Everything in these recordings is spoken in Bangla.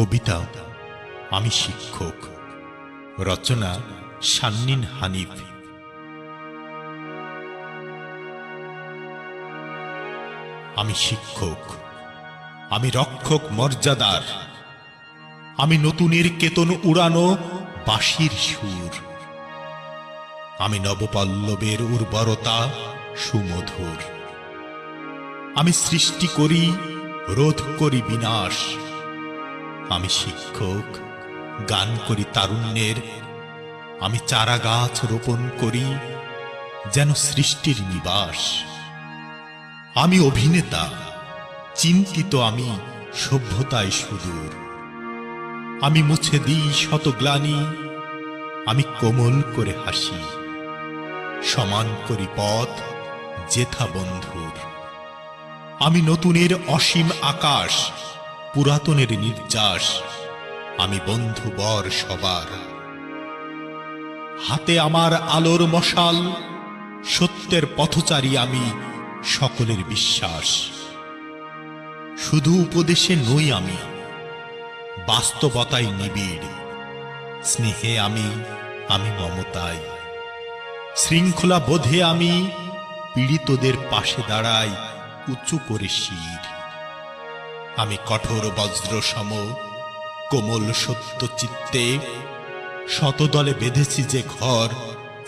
কবিতা আমি শিক্ষক, রচনা শান্নিন হানিফ। আমি শিক্ষক, আমি রক্ষক মর্যাদার, আমি নতুনের কেতন উড়ানো বাঁশির সুর, আমি নবপল্লবের উর্বরতা সুমধুর। আমি সৃষ্টি করি, রোধ করি বিনাশ। আমি শিক্ষক, গান করি তারুণ্যের, আমি চারা গাছ রোপণ করি যেন সৃষ্টির নিবাস। আমি অভিনেতা, চিন্তিত আমি সভ্যতায় সুদূর। আমি মুছে দিই শত গ্লানি, আমি কোমল করে হাসি, সমান করি পথ যেথা বন্ধুর। আমি নতুনের অসীম আকাশ, পুরাতনের নির্যাস, আমি বন্ধু বর সবার। হাতে আমার আলোর মশাল, সত্যের পথচারী আমি, সকলের বিশ্বাস। শুধু উপদেশে নই আমি, বাস্তবতায় নিবিড়। স্নেহে আমি মমতায়, শৃঙ্খলা বোধে আমি পীড়িতদের পাশে দাঁড়াই উঁচু করে শির। আমি কঠোর বজ্র সম, কোমল সত্য চিত্তে, শতদলে বেঁধেছি যে ঘর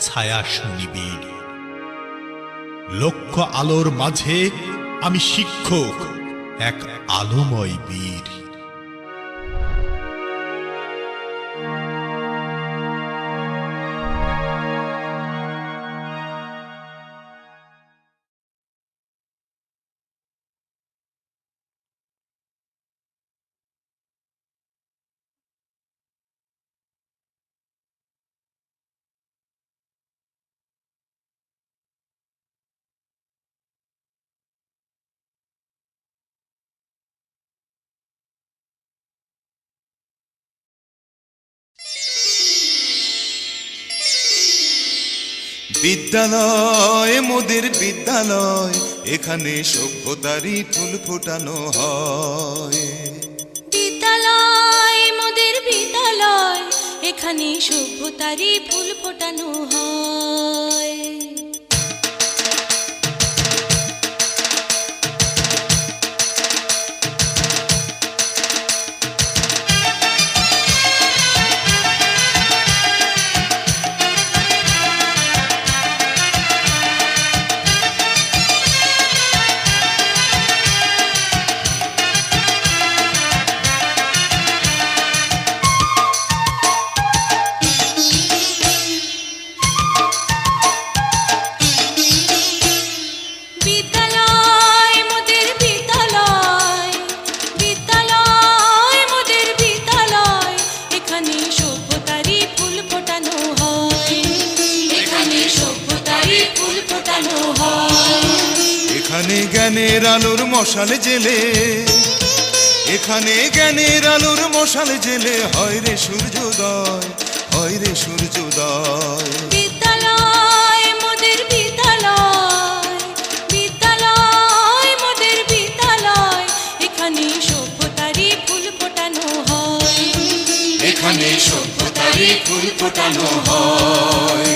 ছায়া সুনিবিড়। লক্ষ আলোর মাঝে আমি শিক্ষক, এক আলোময় বীর। বিদ্যালয় মোদের বিদ্যালয়, এখানে সভ্যতারই ফুল ফোটানো হয়। বিদ্যালয় মোদের বিদ্যালয়, এখানে সভ্যতারই ফুল ফোটানো হয়। এখানে জ্ঞানের আলোর মশাল জেলে, এখানে জ্ঞানের আলোর মশাল জেলে হয় রে সূর্যোদয়, হয় রে সূর্যোদয়। বিদ্যালয় মোদের বিদ্যালয়, বিদ্যালয় মোদের বিদ্যালয়, এখানে সভ্যতারই ফুল ফোটানো হয়। এখানে সভ্যতারই ফুল ফোটানো হয়।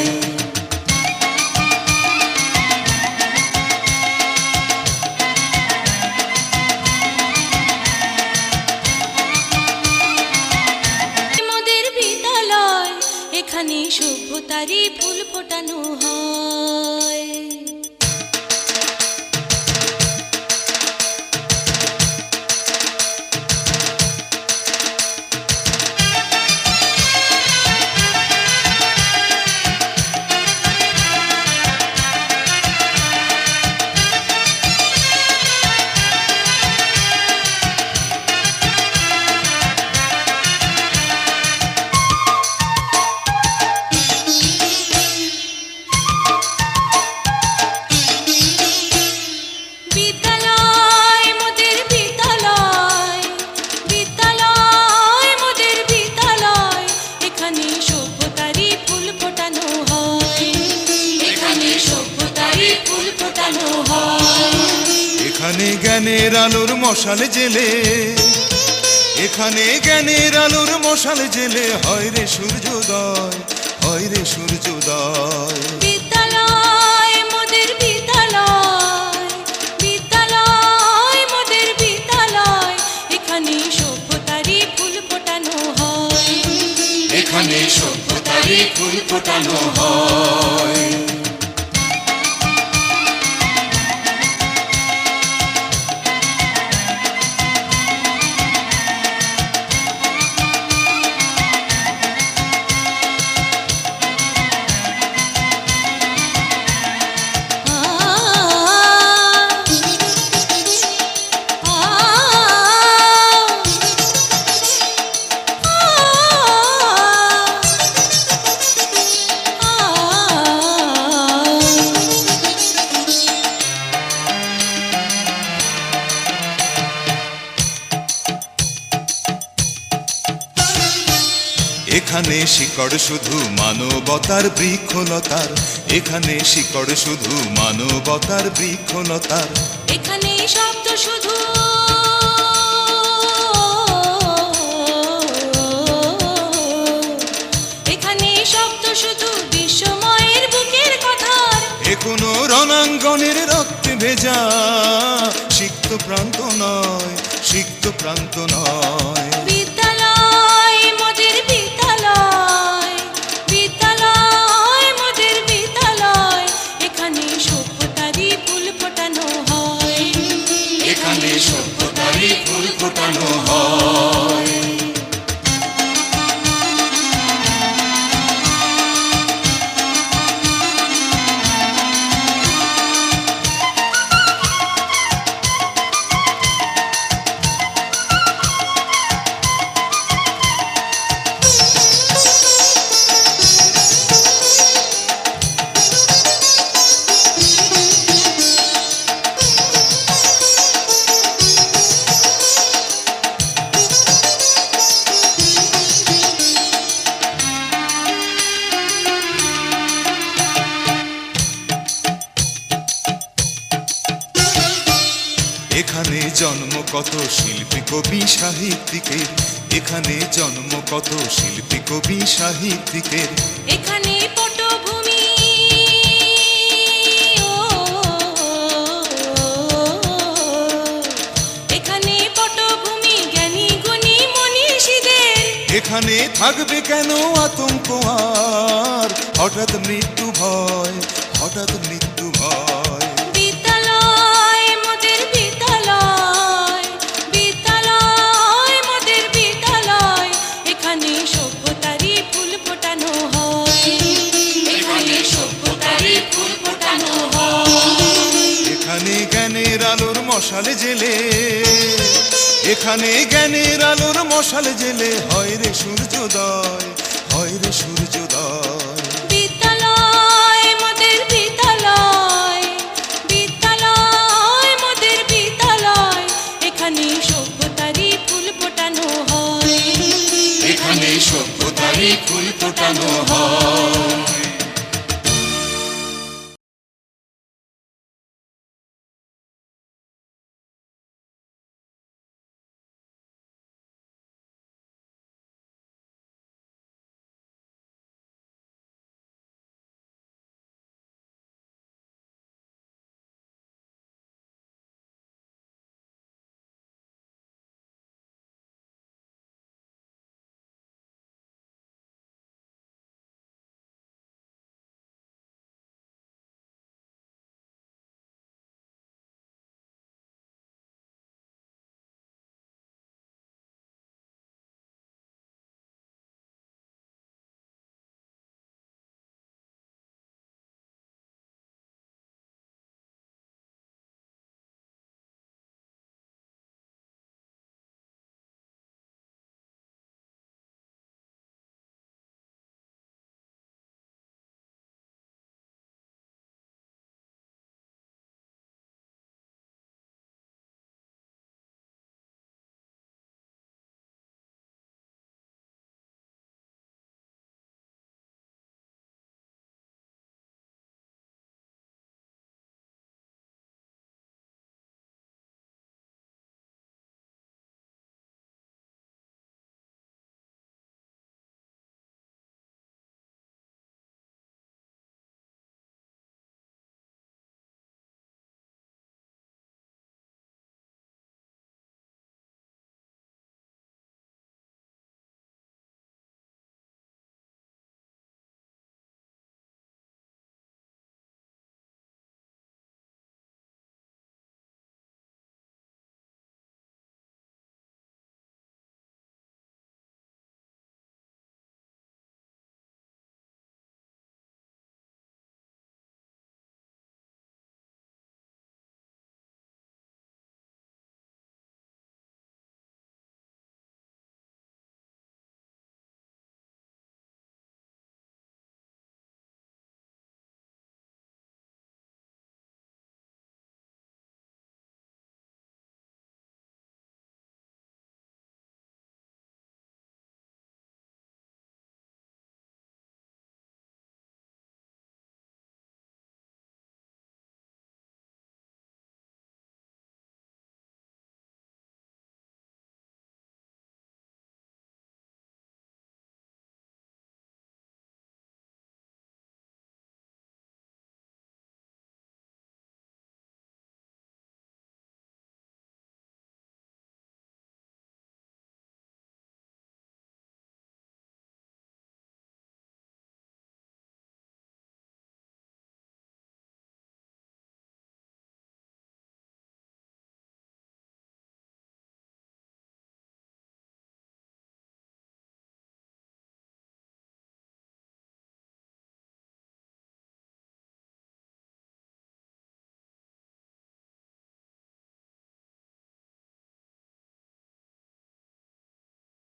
এখানে সভ্যতারই ফুল ফোটানো হয়। এখানে জ্ঞানের আলোর মশাল জেলে, এখানে জ্ঞানের আলোর মশাল জেলে হয় রে সূর্যোদয়, হয় রে সূর্যোদয়। বিদ্যালয় মোদের বিদ্যালয়, বিদ্যালয় মোদের বিদ্যালয়, এখানে সভ্যতারই ফুল ফোটানো হয়, এখানে সভ্যতারই ফুল ফোটানো হয়। এখানে শিকড় শুধু মানবতার বৃক্ষলতার, এখানে শিকড় শুধু মানবতার বৃক্ষলতার। এখানে শব্দ শুধু এখানে শব্দ শুধু বিশ্বময়ের বুকের কথার। এ কোনো রণাঙ্গনের রক্তে ভেজা সিক্ত প্রান্ত নয়, সিক্ত প্রান্ত নয়। বিদ্যালয় মোদের বিদ্যালয়, বিদ্যালয় মোদের বিদ্যালয়, এখানে সভ্যতারই ফুল ফোটানো হয়, এখানে সভ্যতারই ফুল ফোটানো হয়। এখানে জন্ম কত শিল্পী কবি সাহিত্যিকের, এখানে জন্ম কত শিল্পী কবি সাহিত্যিকের। এখানে পটভূমি এখানে পটভূমি জ্ঞানী গুণী মনীষীদের। এখানে থাকবে কেন আতঙ্ক আর হঠাৎ মৃত্যু ভয়, হঠাৎ মৃত্যু ভয়। বিদ্যালয় মোদের বিদ্যালয়, বিদ্যালয় মোদের বিদ্যালয়, এখানে সভ্যতারই ফুল ফোটানো হয়, এখানে সভ্যতারই ফুল ফোটানো হয়। এখানে জ্ঞানের আলোর মশাল জেলে, এখানে জ্ঞানের আলোর মশাল জেলে হয় রে সূর্যোদয়, হয় রে সূর্যোদয়। বিদ্যালয় মোদের বিদ্যালয়, বিদ্যালয় মোদের বিদ্যালয়, এখানে সভ্যতারই ফুল ফোটানো হয়, এখানে সভ্যতারই ফুল ফোটানো হয়।